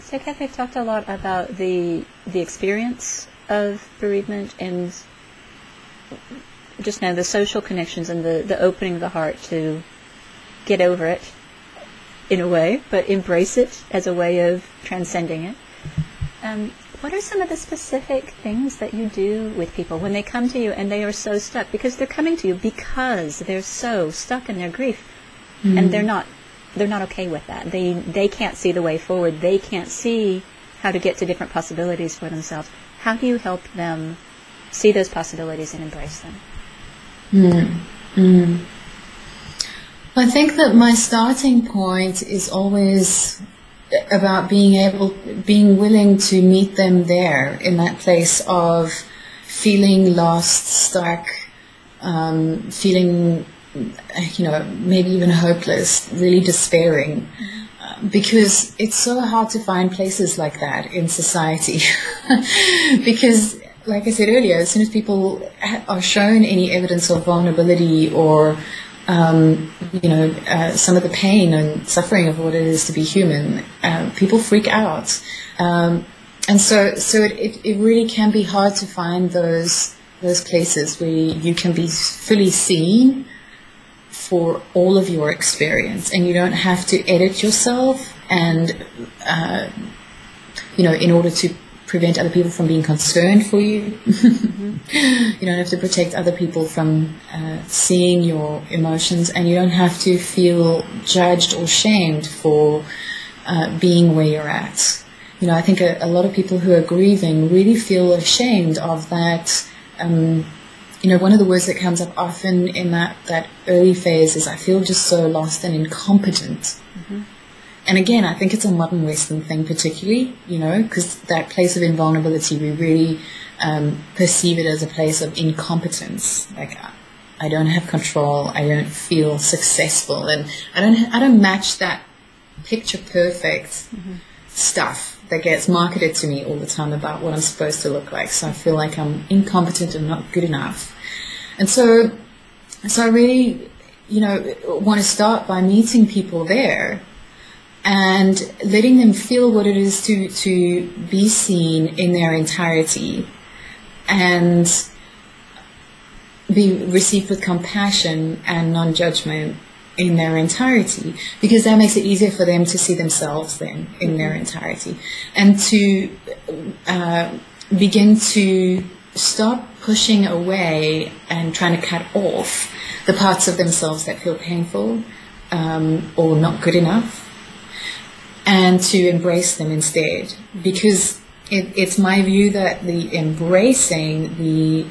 So, Cath, we've talked a lot about the experience of bereavement and just now the social connections and the opening of the heart to get over it in a way, but embrace it as a way of transcending it. What are some of the specific things that you do with people when they come to you and they are so stuck? Because they're coming to you because they're so stuck in their grief, and they're not okay with that. They can't see the way forward. They can't see how to get to different possibilities for themselves. How do you help them see those possibilities and embrace them? I think that my starting point is always about being willing to meet them there in that place of feeling lost, stuck, feeling, maybe even hopeless, really despairing, because it's so hard to find places like that in society. Because, like I said earlier, as soon as people are shown any evidence of vulnerability or some of the pain and suffering of what it is to be human, people freak out, and so it really can be hard to find those places where you can be fully seen for all of your experience, and you don't have to edit yourself and in order to prevent other people from being concerned for you. You don't have to protect other people from seeing your emotions, and you don't have to feel judged or shamed for being where you're at. I think a lot of people who are grieving really feel ashamed of that. One of the words that comes up often in that early phase is, I feel just so lost and incompetent. And again, I think it's a modern Western thing particularly, because that place of invulnerability, we really perceive it as a place of incompetence. Like, I don't have control, I don't feel successful, and I don't match that picture perfect stuff that gets marketed to me all the time about what I'm supposed to look like. So I feel like I'm incompetent and not good enough. And so I really, want to start by meeting people there and letting them feel what it is to be seen in their entirety and be received with compassion and non-judgment in their entirety, because that makes it easier for them to see themselves then in their entirety, and to begin to stop pushing away and trying to cut off the parts of themselves that feel painful or not good enough, and to embrace them instead. Because it's my view that the embracing, the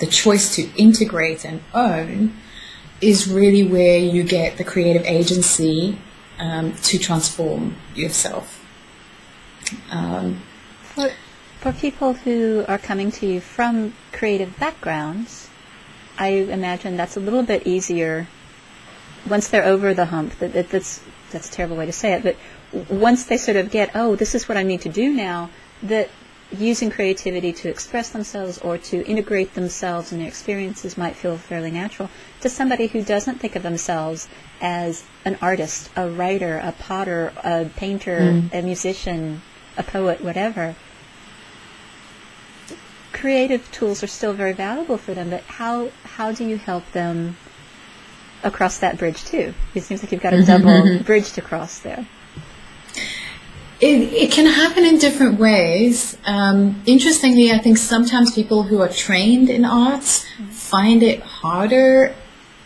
choice to integrate and own, is really where you get the creative agency to transform yourself. For people who are coming to you from creative backgrounds, I imagine that's a little bit easier once they're over the hump. That's a terrible way to say it, but once they sort of get, oh, this is what I need to do now, that using creativity to express themselves or to integrate themselves in their experiences might feel fairly natural. To somebody who doesn't think of themselves as an artist, a writer, a potter, a painter, a musician, a poet, whatever, creative tools are still very valuable for them, but how do you help them across that bridge too? It seems like you've got a double bridge to cross there. It can happen in different ways. Interestingly, I think sometimes people who are trained in arts find it harder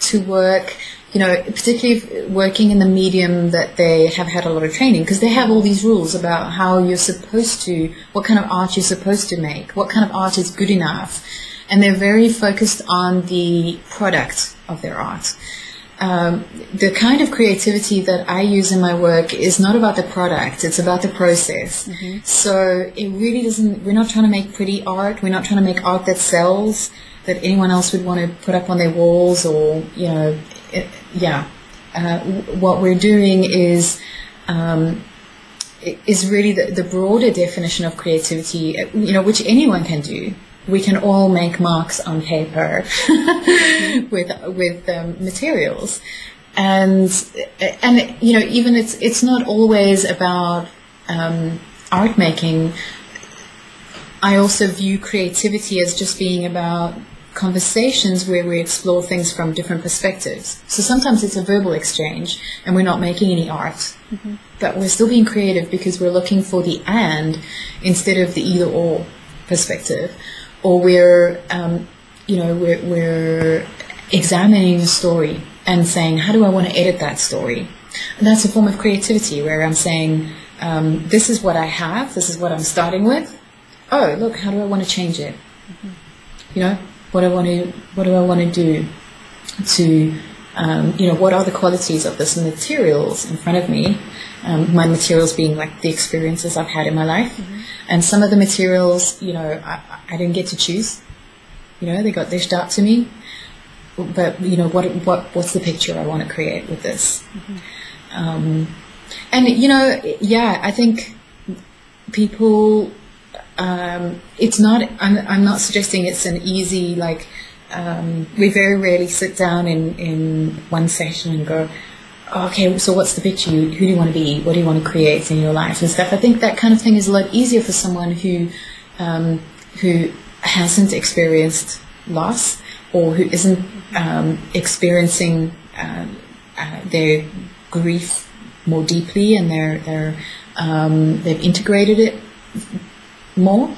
to work, particularly working in the medium that they have had a lot of training, because they have all these rules about how you're supposed to, what kind of art you're supposed to make, what kind of art is good enough, and they're very focused on the product of their art. The kind of creativity that I use in my work is not about the product, it's about the process. So it really doesn't, we're not trying to make pretty art, we're not trying to make art that sells, that anyone else would want to put up on their walls, or, what we're doing is really the broader definition of creativity, which anyone can do. We can all make marks on paper with materials, and even it's not always about art making, I also view creativity as just being about conversations where we explore things from different perspectives. So sometimes it's a verbal exchange and we're not making any art, but we're still being creative because we're looking for the and instead of the either or perspective. Or we're examining a story and saying, how do I want to edit that story? And that's a form of creativity where I'm saying, this is what I have, this is what I'm starting with. Oh, look, how do I want to change it? What do I want to do to, what are the qualities of this materials in front of me? My materials being like the experiences I've had in my life. And some of the materials, I didn't get to choose. They got dished out to me. But, what's the picture I want to create with this? I think people... it's not, I'm not suggesting it's an easy, we very rarely sit down in one session and go, okay, so what's the picture? Who do you want to be? What do you want to create in your life and stuff? I think that kind of thing is a lot easier for someone who hasn't experienced loss or who isn't experiencing their grief more deeply and they've integrated it more,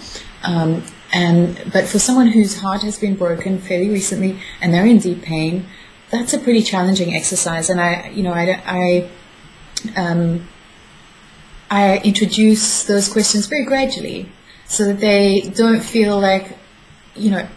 but for someone whose heart has been broken fairly recently and they're in deep pain, that's a pretty challenging exercise. And I introduce those questions very gradually so that they don't feel like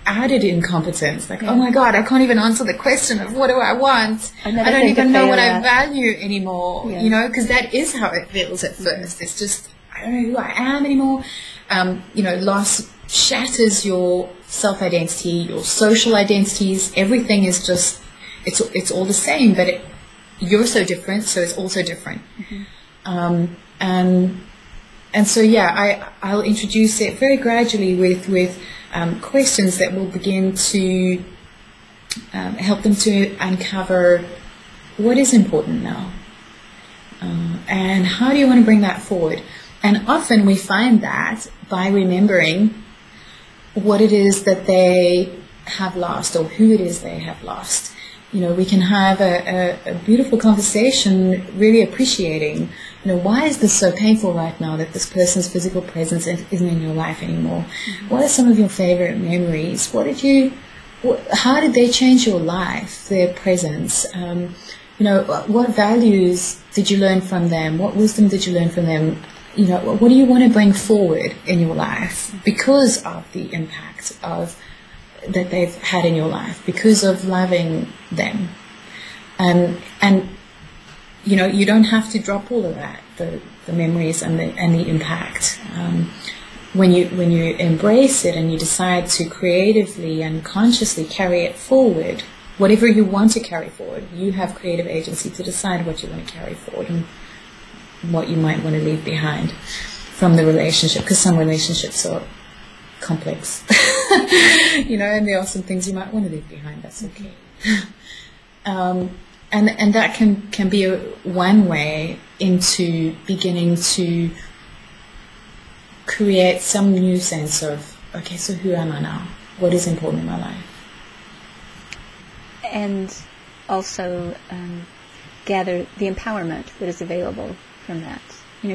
added incompetence, oh my God, I can't even answer the question of what do I want. I don't even know what I value anymore. Because that is how it feels at first. It's just, I don't know who I am anymore. Loss shatters your self-identity, your social identities. Everything is just, it's all the same, but you're so different, so it's also different. And so, I'll introduce it very gradually with questions that will begin to help them to uncover what is important now. And how do you want to bring that forward? And often we find that by remembering what it is that they have lost or who it is they have lost. We can have a beautiful conversation really appreciating, why is this so painful right now that this person's physical presence isn't in your life anymore? What are some of your favorite memories? How did they change your life, their presence? What values did you learn from them? What wisdom did you learn from them? What do you want to bring forward in your life because of the impact that they've had in your life, because of loving them? And you don't have to drop all of that, the memories and the impact. When you embrace it and you decide to creatively and consciously carry it forward, whatever you want to carry forward, you have creative agency to decide what you want to carry forward and what you might want to leave behind from the relationship, because some relationships are complex, and there are some things you might want to leave behind. That's okay. And that can be one way into beginning to create some new sense of, okay, so who am I now? What is important in my life? And also gather the empowerment that is available from that.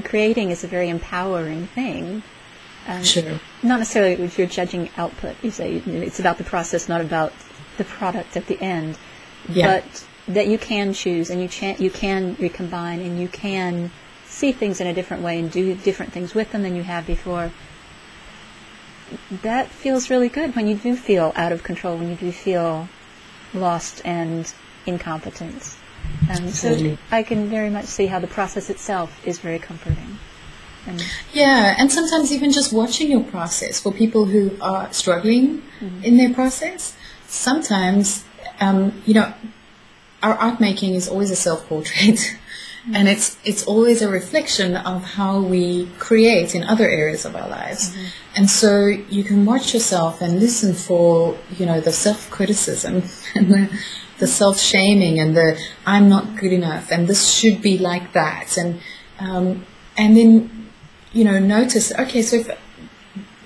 Creating is a very empowering thing. Sure. Not necessarily if you're judging output. You say it's about the process, not about the product at the end. Yeah. But that you can choose and you can recombine and you can see things in a different way and do different things with them than you have before. That feels really good when you do feel out of control, when you do feel lost and incompetent. So I can very much see how the process itself is very comforting. And sometimes even just watching your process for people who are struggling in their process, sometimes, our art making is always a self-portrait. And it's always a reflection of how we create in other areas of our lives. And so you can watch yourself and listen for, the self-criticism and the self-shaming and the I'm not good enough and this should be like that. And then notice, okay, so if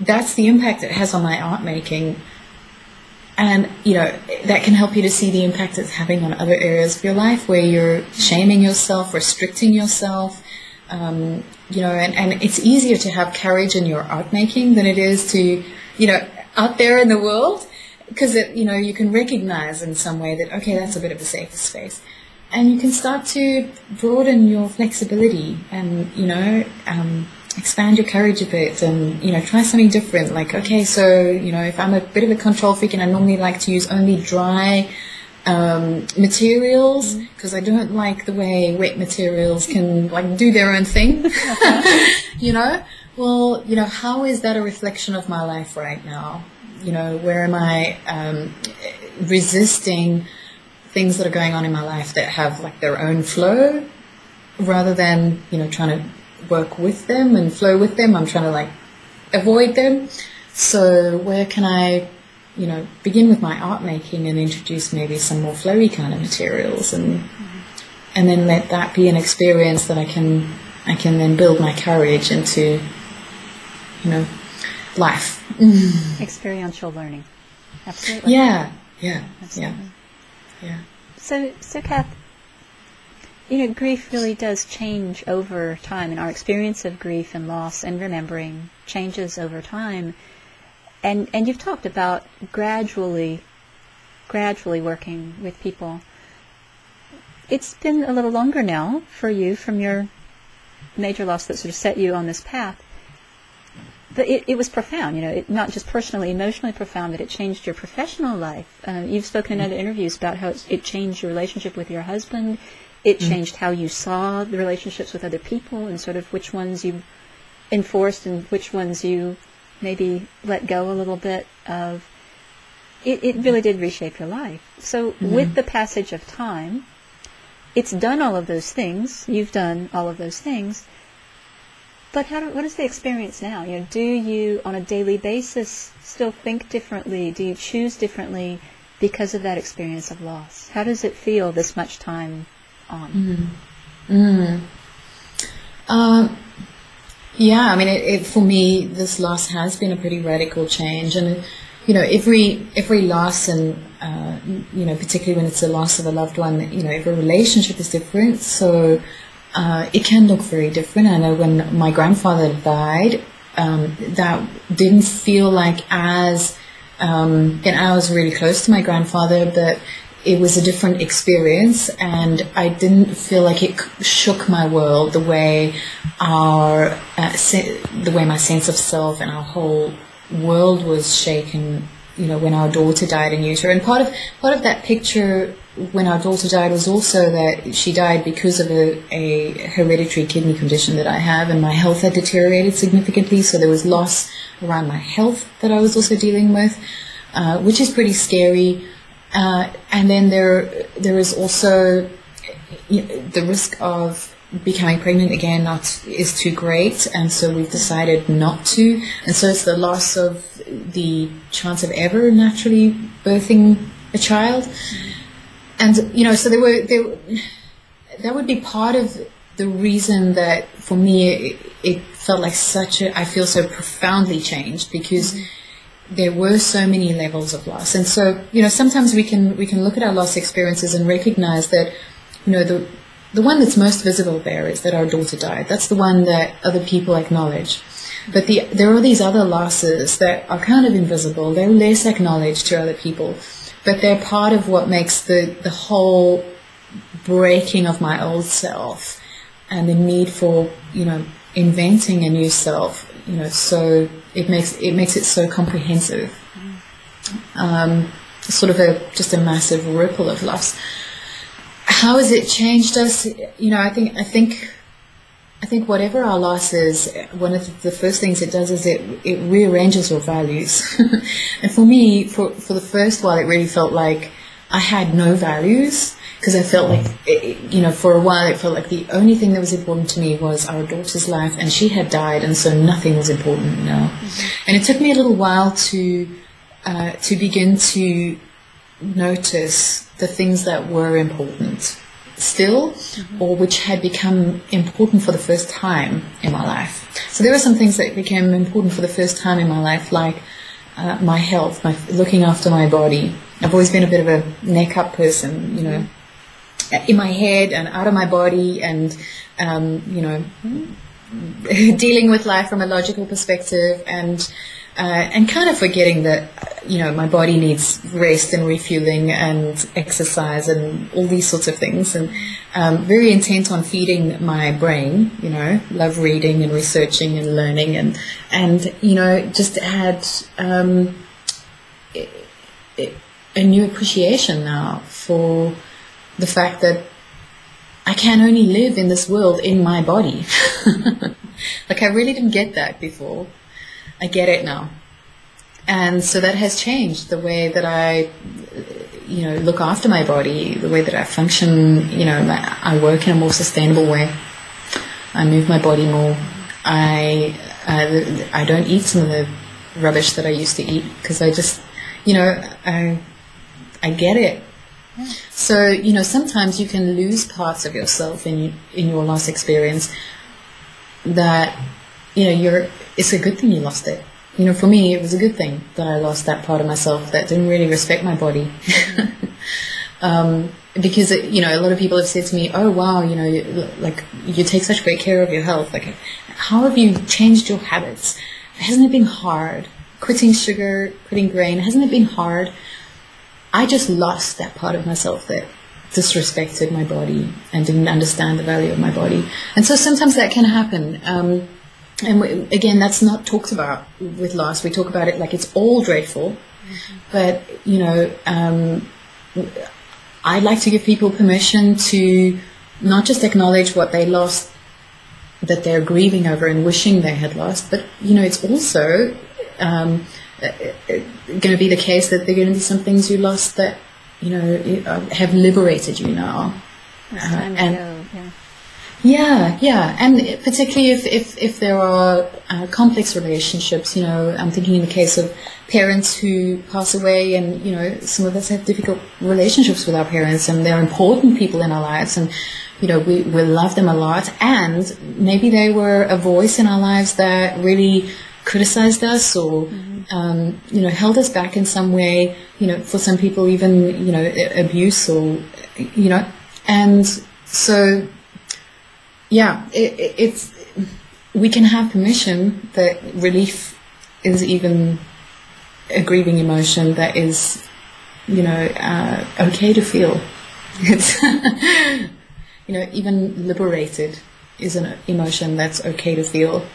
that's the impact it has on my art making, and, that can help you to see the impact it's having on other areas of your life where you're shaming yourself, restricting yourself, and it's easier to have courage in your art making than it is to, out there in the world, because, you can recognize in some way that, okay, that's a bit of a safer space. And you can start to broaden your flexibility and, expand your courage a bit and, try something different. Like, okay, so, if I'm a bit of a control freak and I normally like to use only dry materials, because I don't like the way wet materials can, do their own thing, well, how is that a reflection of my life right now? Where am I resisting things that are going on in my life that have their own flow, rather than trying to work with them and flow with them? I'm trying to avoid them. So where can I begin with my art making and introduce maybe some more flowy kind of materials, and then let that be an experience that I can then build my courage into life. Experiential learning. Absolutely. Yeah. Absolutely. Yeah. So Cath, grief really does change over time, and our experience of grief and loss and remembering changes over time. And you've talked about gradually working with people. It's been a little longer now for you from your major loss that sort of set you on this path. But it was profound, not just personally, emotionally profound, but it changed your professional life. You've spoken in other interviews about how it changed your relationship with your husband. It changed how you saw the relationships with other people, and sort of which ones you enforced and which ones you maybe let go a little bit of. It really did reshape your life. So with the passage of time, it's done all of those things. You've done all of those things. But what is the experience now? Do you, on a daily basis, still think differently? Do you choose differently because of that experience of loss? How does it feel this much time on? Yeah, I mean, for me, this loss has been a pretty radical change, and every loss, and particularly when it's a loss of a loved one, every relationship is different. So it can look very different. I know when my grandfather died, that didn't feel as, and I was really close to my grandfather, but it was a different experience, and I didn't feel like it shook my world the way the way my sense of self and our whole world was shaken, when our daughter died in utero. And part of that picture when our daughter died was also that she died because of a hereditary kidney condition that I have, and my health had deteriorated significantly, so there was loss around my health that I was also dealing with, which is pretty scary. And then there is also the risk of becoming pregnant again is too great, and so we've decided not to. And so it's the loss of the chance of ever naturally birthing a child. And so that would be part of the reason that for me it felt like I feel so profoundly changed, because there were so many levels of loss. And so, sometimes we can look at our loss experiences and recognize that, the one that's most visible there is that our daughter died. That's the one that other people acknowledge. But there are these other losses that are kind of invisible. They're less acknowledged to other people, but they're part of what makes the whole breaking of my old self and the need for, inventing a new self, so it makes it so comprehensive. Sort of just a massive ripple of loss. How has it changed us? I think whatever our loss is, one of the first things it does is it rearranges your values. And for me, for the first while, it really felt like I had no values, because I felt like, for a while it felt like the only thing that was important to me was our daughter's life, and she had died, and so nothing was important now. And it took me a little while to begin to notice the things that were important. still, or which had become important for the first time in my life. So there were some things that became important for the first time in my life, like my health, looking after my body. I've always been a bit of a neck up person, you know, in my head and out of my body, and you know, dealing with life from a logical perspective, and kind of forgetting that, you know, my body needs rest and refueling and exercise and all these sorts of things, and very intent on feeding my brain, you know, love reading and researching and learning, and you know, just had a new appreciation now for the fact that I can only live in this world in my body. Like, I really didn't get that before. I get it now. And so that has changed the way that I, you know, look after my body, the way that I function. You know, I work in a more sustainable way. I move my body more. I don't eat some of the rubbish that I used to eat, because I just, you know, I get it. So, you know, sometimes you can lose parts of yourself in your loss experience that, you know, it's a good thing you lost it. You know, for me, it was a good thing that I lost that part of myself that didn't really respect my body. Because, you know, a lot of people have said to me, oh, wow, you know, you take such great care of your health. Like, how have you changed your habits? Hasn't it been hard? Quitting sugar, quitting grain, hasn't it been hard? I just lost that part of myself that disrespected my body and didn't understand the value of my body. And so sometimes that can happen. Again, that's not talked about with loss. We talk about it like it's all dreadful. But, you know, I'd like to give people permission to not just acknowledge what they lost, that they're grieving over and wishing they had lost, but, you know, it's also going to be the case that there are going to be some things you lost that, you know, have liberated you now. Yeah, and particularly if there are complex relationships, you know, I'm thinking in the case of parents who pass away, and, you know, some of us have difficult relationships with our parents, and they're important people in our lives, and, you know, we love them a lot, and maybe they were a voice in our lives that really criticized us, or you know, held us back in some way, you know, for some people even, you know, abuse, or, you know, and so yeah, it's we can have permission that relief is even a grieving emotion that is, you know, okay to feel. It's you know, even liberated is an emotion that's okay to feel.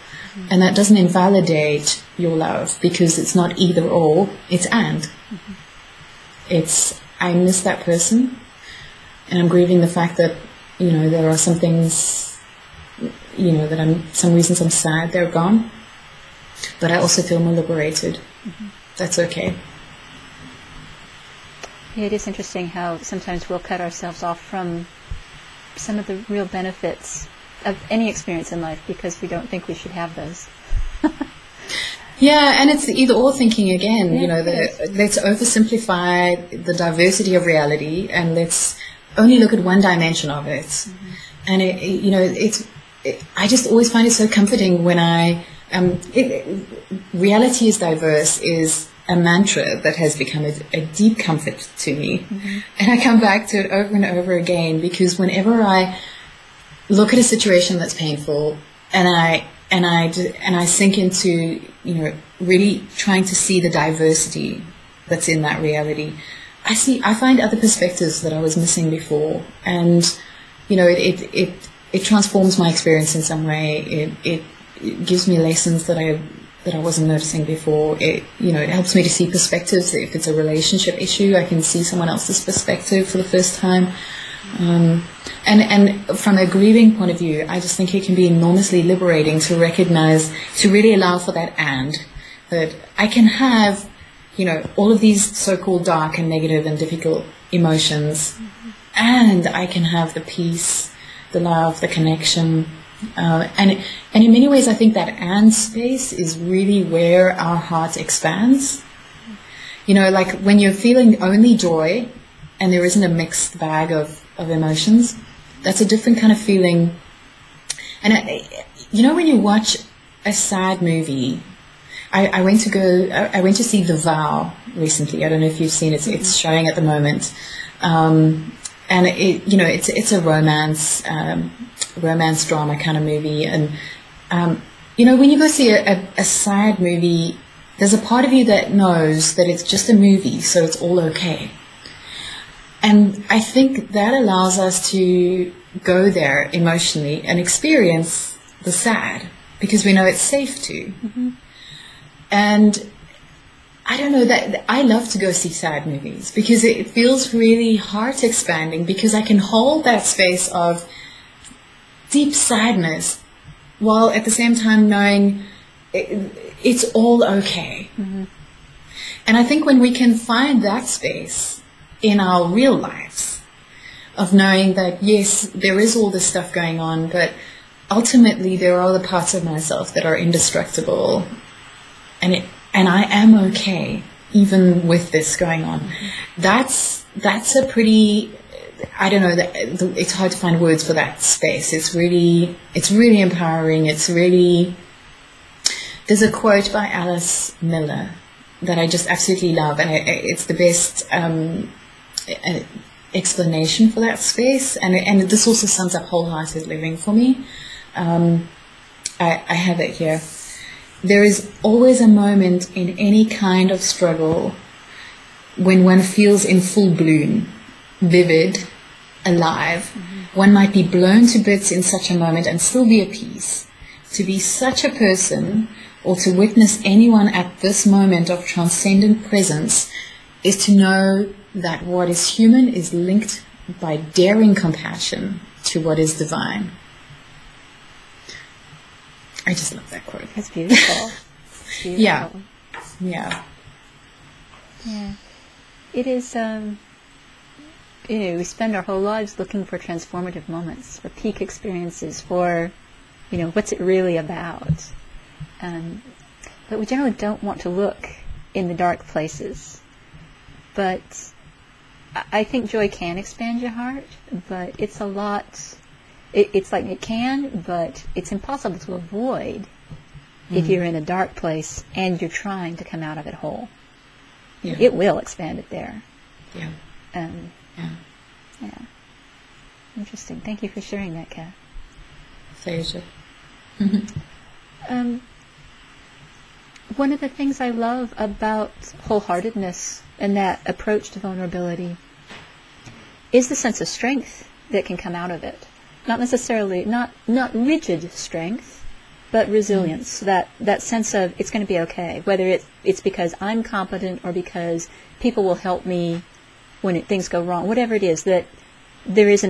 And that doesn't invalidate your love, because it's not either or, it's and. It's, I miss that person, and I'm grieving the fact that, you know, there are some things, you know, that some reasons I'm sad they're gone, but I also feel more liberated. That's okay. Yeah, it is interesting how sometimes we'll cut ourselves off from some of the real benefits of any experience in life because we don't think we should have those. Yeah, and it's the either-or thinking again. Yeah, you know, let's oversimplify the diversity of reality, and let's only look at one dimension of it. And you know, I just always find it so comforting when reality is diverse is a mantra that has become a deep comfort to me, and I come back to it over and over again, because whenever I look at a situation that's painful, and I sink into, you know, really trying to see the diversity that's in that reality, I find other perspectives that I was missing before, and, you know, it transforms my experience in some way. It gives me lessons that I wasn't noticing before. It helps me to see perspectives. If it's a relationship issue, I can see someone else's perspective for the first time. And from a grieving point of view, I just think it can be enormously liberating to recognize, to really allow for that that I can have, you know, all of these so-called dark and negative and difficult emotions, and I can have the peace, the love, the connection, and in many ways I think that and space is really where our heart expands. You know, like when you're feeling only joy and there isn't a mixed bag of emotions, That's a different kind of feeling. And when you watch a sad movie, I went to see The Vow recently. I don't know if you've seen it. It's showing at the moment. And it's a romance drama kind of movie. And, when you go see a sad movie, there's a part of you that knows that it's just a movie, so it's all okay. And I think that allows us to go there emotionally and experience the sad, because we know it's safe to. Mm-hmm. And I don't know, that I love to go see sad movies because it feels really heart expanding, because I can hold that space of deep sadness while at the same time knowing it's all okay. Mm-hmm. And I think when we can find that space in our real lives of knowing that, yes, there is all this stuff going on, but ultimately there are the parts of myself that are indestructible, and I am okay even with this going on. That's a pretty, I don't know, it's hard to find words for that space. It's really empowering. There's a quote by Alice Miller that I just absolutely love, and it's the best explanation for that space, and this also sums up wholehearted living for me. I have it here. There is always a moment in any kind of struggle when one feels in full bloom, vivid, alive. Mm-hmm. One might be blown to bits in such a moment and still be at peace. To be such a person, or to witness anyone at this moment of transcendent presence, is to know that what is human is linked by daring compassion to what is divine. I just love that quote. It's beautiful. Beautiful. Yeah. It is, we spend our whole lives looking for transformative moments, for peak experiences, for, what's it really about? But we generally don't want to look in the dark places. But I think joy can expand your heart, but it's a lot... It's like it can, but it's impossible to avoid if you're in a dark place and you're trying to come out of it whole. Yeah. It will expand it there. Yeah. Yeah. Interesting. Thank you for sharing that, Cath. Pleasure. One of the things I love about wholeheartedness and that approach to vulnerability is the sense of strength that can come out of it. Not necessarily, not rigid strength, but resilience. That sense of it's going to be okay, whether it's because I'm competent or because people will help me when things go wrong. Whatever it is, that there's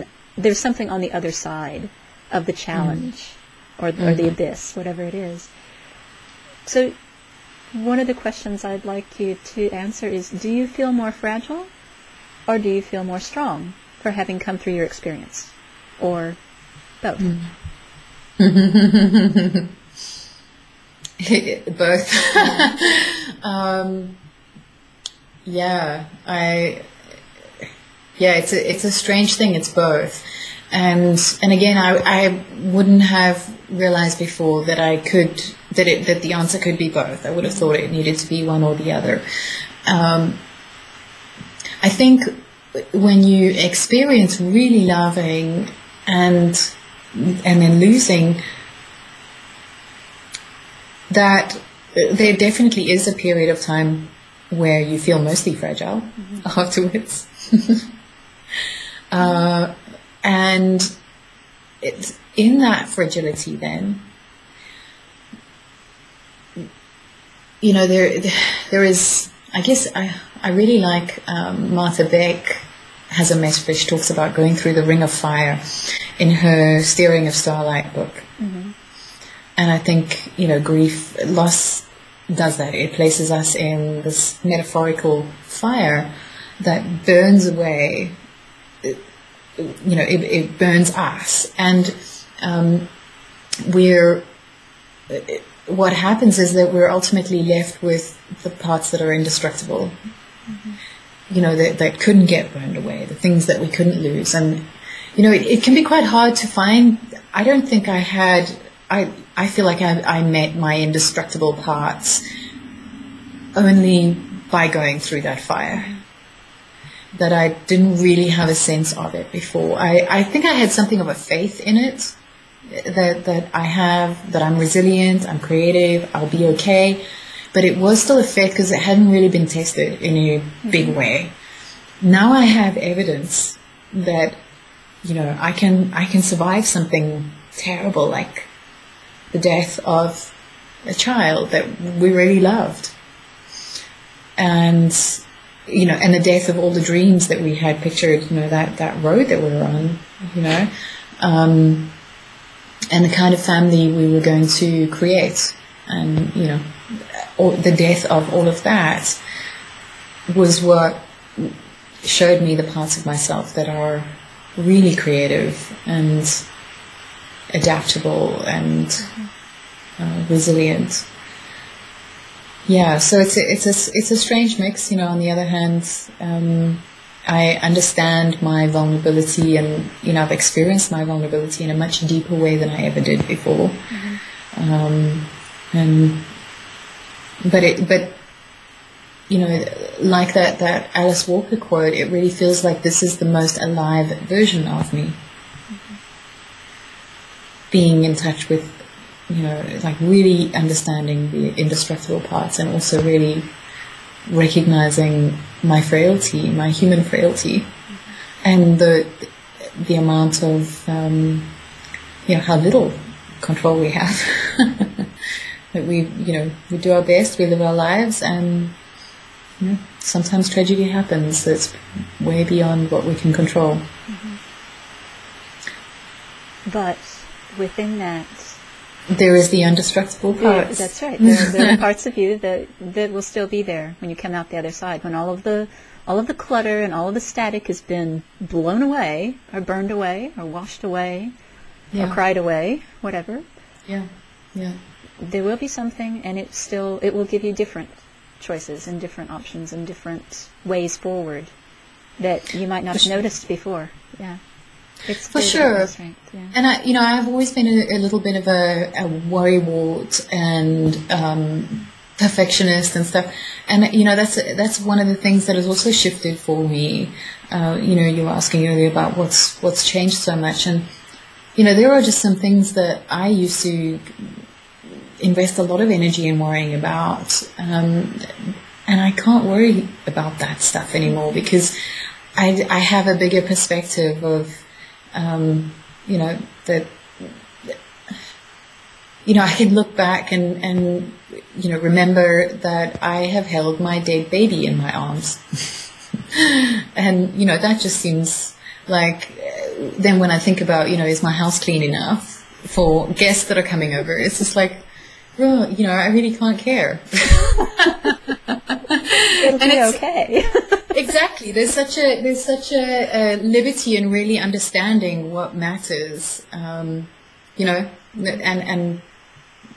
something on the other side of the challenge or the abyss, whatever it is. So, one of the questions I'd like you to answer is: do you feel more fragile, or do you feel more strong for having come through your experience? Or both? Both. It's a strange thing. It's both, and again, I wouldn't have realized before that that the answer could be both. I would have thought it needed to be one or the other. I think when you experience really loving and then losing, that there definitely is a period of time where you feel mostly fragile afterwards. And it's in that fragility then, there is, I guess, I really like Martha Beck has a message where she talks about going through the ring of fire in her Steering of Starlight book. Mm-hmm. And I think, grief, loss does that. It places us in this metaphorical fire that burns away, it burns us. And what happens is that we're ultimately left with the parts that are indestructible, that couldn't get burned away, the things that we couldn't lose. And it can be quite hard to find. I don't think I feel like I met my indestructible parts only by going through that fire. That I didn't really have a sense of it before. I think I had something of a faith in it, that I'm resilient, I'm creative, I'll be okay. But it was still a faith because it hadn't really been tested in a big way. Now I have evidence that, I can survive something terrible like the death of a child that we really loved. And the death of all the dreams that we had pictured, that road that we were on, and the kind of family we were going to create. And, the death of all of that was what showed me the parts of myself that are really creative and adaptable and resilient. Yeah, so it's a strange mix. On the other hand, I understand my vulnerability, and I've experienced my vulnerability in a much deeper way than I ever did before. But like that Alice Walker quote, it really feels like this is the most alive version of me. Being in touch with, like really understanding the indestructible parts, and also really recognizing my frailty, my human frailty, and the amount of, how little control we have. That we do our best, we live our lives, and sometimes tragedy happens that's way beyond what we can control. But within that, there is the undestructible parts. That's right. There are parts of you that will still be there when you come out the other side, when all of the clutter and all of the static has been blown away, or burned away, or washed away, or cried away, whatever. Yeah. There will be something, and it will give you different choices and different options and different ways forward that you might not have noticed before. Yeah. It's for sure. Yeah. And I've always been a little bit of a worrywart and perfectionist and stuff. And that's one of the things that has also shifted for me. You were asking earlier about what's changed so much, and there are just some things that I used to invest a lot of energy in worrying about, and I can't worry about that stuff anymore because I have a bigger perspective of that I can look back and remember that I have held my dead baby in my arms. And that just seems like, then when I think about is my house clean enough for guests that are coming over, it's just like, well, I really can't care. It'll be okay. Exactly. There's such a liberty in really understanding what matters. And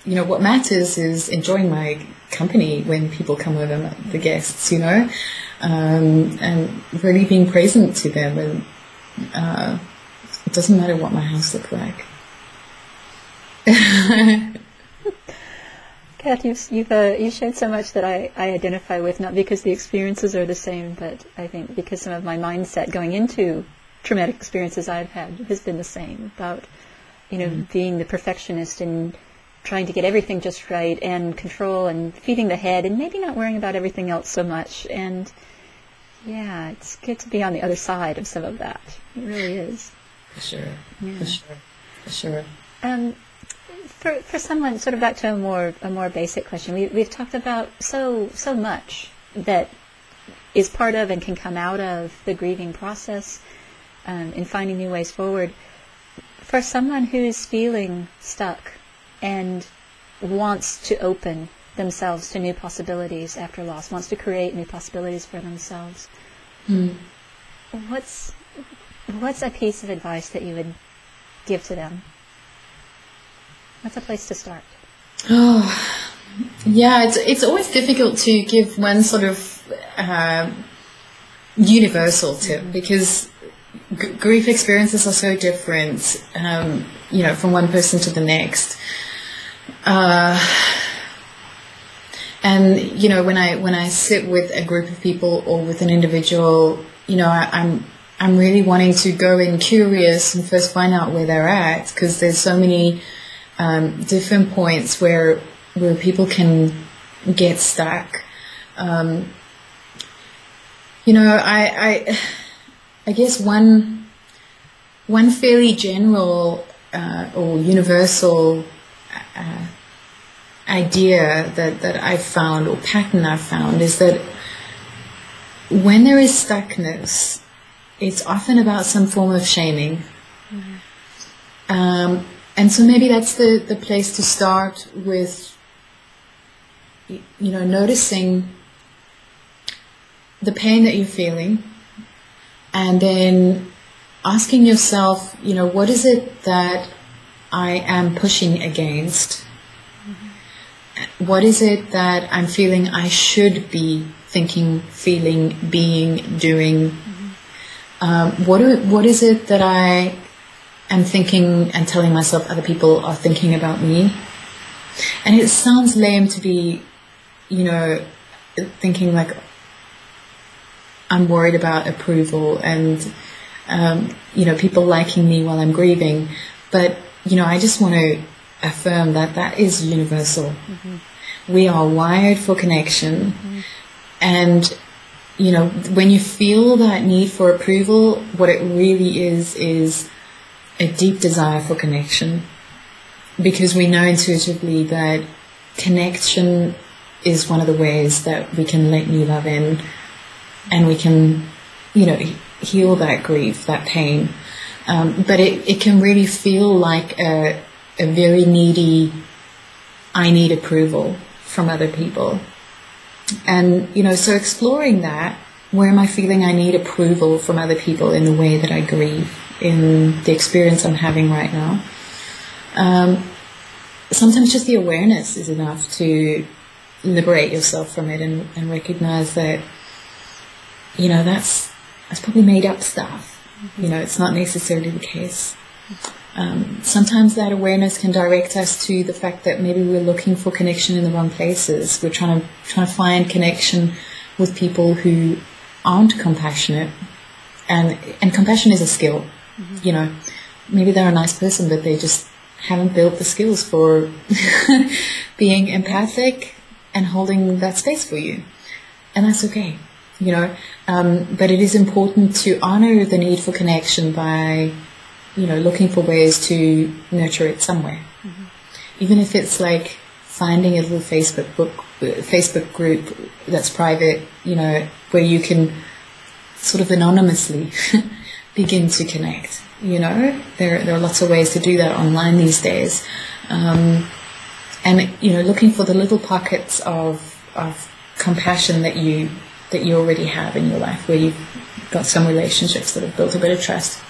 what matters is enjoying my company when people come over, the guests, and really being present to them. And it doesn't matter what my house looks like. Cath, you've shared so much that I identify with, not because the experiences are the same, but I think because some of my mindset going into traumatic experiences I've had has been the same, about being the perfectionist and trying to get everything just right and control and feeding the head and maybe not worrying about everything else so much. And yeah, it's good to be on the other side of some of that. It really is. For sure. Yeah. For sure. For someone, sort of back to a more basic question, we've talked about so much that is part of and can come out of the grieving process in finding new ways forward. For someone who's feeling stuck and wants to open themselves to new possibilities after loss, wants to create new possibilities for themselves, what's a piece of advice that you would give to them? What's a place to start? Oh, yeah, it's always difficult to give one sort of universal tip because grief experiences are so different, from one person to the next. And when I sit with a group of people or with an individual, I'm really wanting to go in curious and first find out where they're at, because there's so many different points where people can get stuck. I guess one fairly general or universal idea that I've found, or pattern I've found, is that when there is stuckness, it's often about some form of shaming. Mm-hmm. And so maybe that's the place to start with, noticing the pain that you're feeling, and then asking yourself, what is it that I am pushing against? Mm-hmm. What is it that I'm feeling I should be thinking, feeling, being, doing? Mm-hmm. What is it that I am thinking and telling myself other people are thinking about me? And it sounds lame to be, thinking like I'm worried about approval and, people liking me while I'm grieving. But, I just want to affirm that is universal. Mm-hmm. We are wired for connection. Mm-hmm. And, when you feel that need for approval, what it really is a deep desire for connection. Because we know intuitively that connection is one of the ways that we can let new love in, and we can, heal that grief, that pain. But it can really feel like a very needy, I need approval from other people. And, so exploring that, where am I feeling I need approval from other people in the way that I grieve, in the experience I'm having right now? Sometimes just the awareness is enough to liberate yourself from it and recognize that, that's probably made up stuff. Mm-hmm. It's not necessarily the case. Sometimes that awareness can direct us to the fact that maybe we're looking for connection in the wrong places. We're trying to find connection with people who aren't compassionate, and compassion is a skill. Mm-hmm. Maybe they're a nice person, but they just haven't built the skills for being empathic and holding that space for you, and that's okay. But it is important to honor the need for connection by, looking for ways to nurture it somewhere. Mm-hmm. Even if it's like finding a little Facebook group that's private, where you can sort of anonymously begin to connect. There are lots of ways to do that online these days. And, looking for the little pockets of compassion that you already have in your life, where you've got some relationships that have built a bit of trust.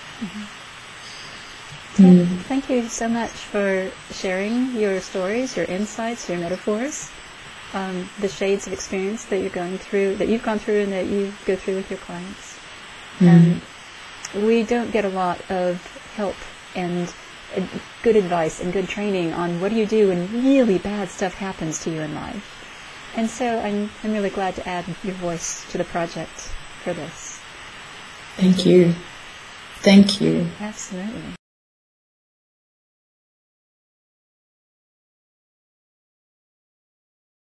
Mm-hmm. Thank you so much for sharing your stories, your insights, your metaphors, the shades of experience that you've gone through, and that you go through with your clients. We don't get a lot of help and good advice and good training on what do you do when really bad stuff happens to you in life. And so I'm really glad to add your voice to the project for this. Thank you. Thank you. Absolutely.